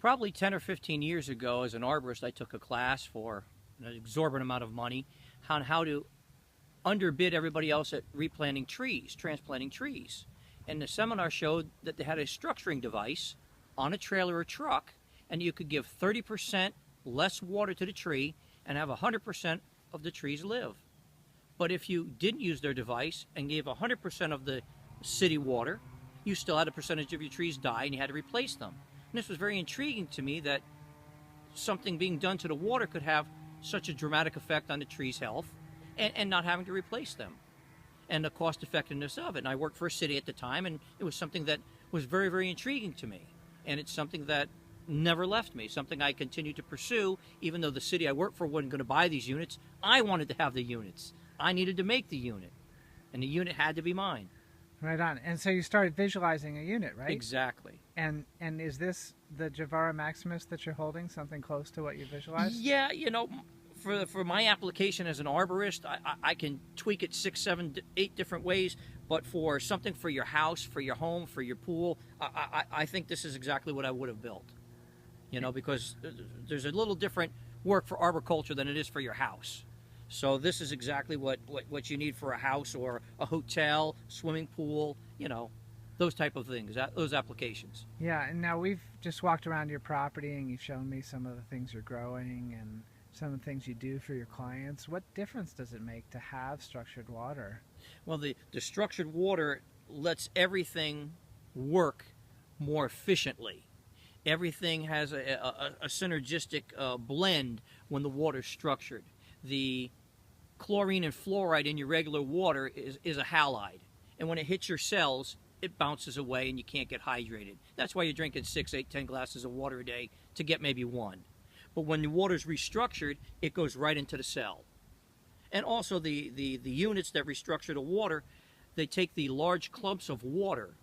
Probably 10 or 15 years ago, as an arborist, I took a class for an exorbitant amount of money on how to underbid everybody else at replanting trees, transplanting trees. And the seminar showed that they had a structuring device on a trailer or truck, and you could give 30% less water to the tree and have 100% of the trees live. But if you didn't use their device and gave 100% of the city water, you still had a percentage of your trees die and you had to replace them. And this was very intriguing to me, that something being done to the water could have such a dramatic effect on the tree's health and not having to replace them, and the cost effectiveness of it. And I worked for a city at the time, and it was something that was very, very intriguing to me. And it's something that never left me, something I continued to pursue, even though the city I worked for wasn't going to buy these units. I wanted to have the units. I needed to make the unit, and the unit had to be mine. Right on. And so you started visualizing a unit, right? Exactly. And is this the Javara Maximus that you're holding, something close to what you visualized? Yeah, you know, for my application as an arborist, I can tweak it 6, 7, 8 different ways. But for something for your house, for your home, for your pool, I think this is exactly what I would have built. You know, because there's a little different work for arboriculture than it is for your house. So this is exactly what you need for a house or a hotel, swimming pool, you know, those type of things, those applications. Yeah, and now we've just walked around your property and you've shown me some of the things you're growing and some of the things you do for your clients. What difference does it make to have structured water? Well, the structured water lets everything work more efficiently. Everything has a synergistic blend when the water's structured. The chlorine and fluoride in your regular water is a halide, and when it hits your cells, it bounces away and you can't get hydrated. That's why you're drinking 6, 8, 10 glasses of water a day to get maybe 1. But when the water's restructured, it goes right into the cell. And also the units that restructure the water, they take the large clumps of water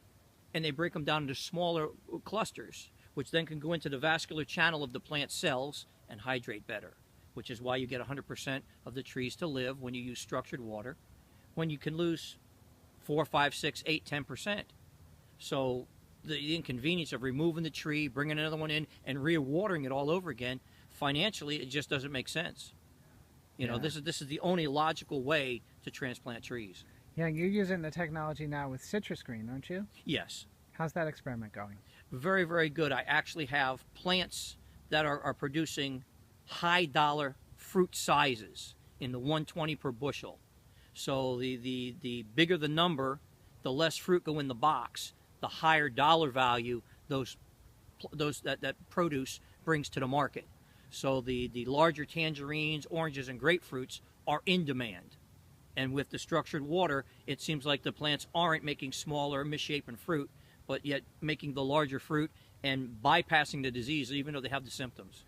and they break them down into smaller clusters, which then can go into the vascular channel of the plant cells and hydrate better, which is why you get 100% of the trees to live when you use structured water, when you can lose 4, 5, 6, 8, 10%. So the inconvenience of removing the tree, bringing another one in, and re-watering it all over again, financially, it just doesn't make sense. You know, this is the only logical way to transplant trees. Yeah, you're using the technology now with citrus green, aren't you? Yes. How's that experiment going? Very, very good. I actually have plants that are producing high dollar fruit sizes in the 120 per bushel. So the bigger the number, the less fruit go in the box, the higher dollar value that produce brings to the market. So the larger tangerines, oranges, and grapefruits are in demand. And with the structured water, it seems like the plants aren't making smaller, misshapen fruit, but yet making the larger fruit and bypassing the disease, even though they have the symptoms.